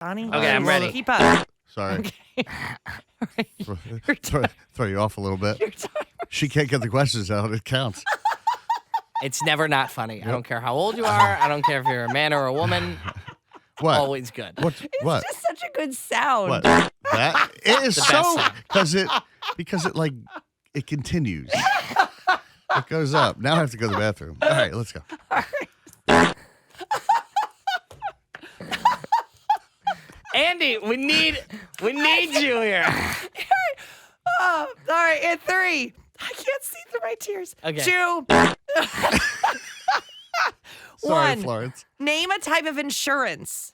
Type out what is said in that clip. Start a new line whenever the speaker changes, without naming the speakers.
Donnie.
Okay, I'm ready.
Keep up.
Sorry.
Okay. All right.
Throw you off a little bit.
Your time.
She can't get the questions out. It counts.
It's never not funny. I don't care how old you are. I don't care if you're a man or a woman.
What?
Always good.
What? What?
It's just such a good sound.
What? That it is
The
so
best sound.
because it like it continues. It goes up. Now I have to go to the bathroom. All right, let's go.
Andie, we need you here.
All right, and 3. I can't see through my tears.
Okay.
2.
Sorry,
1.
Florence.
Name a type of insurance.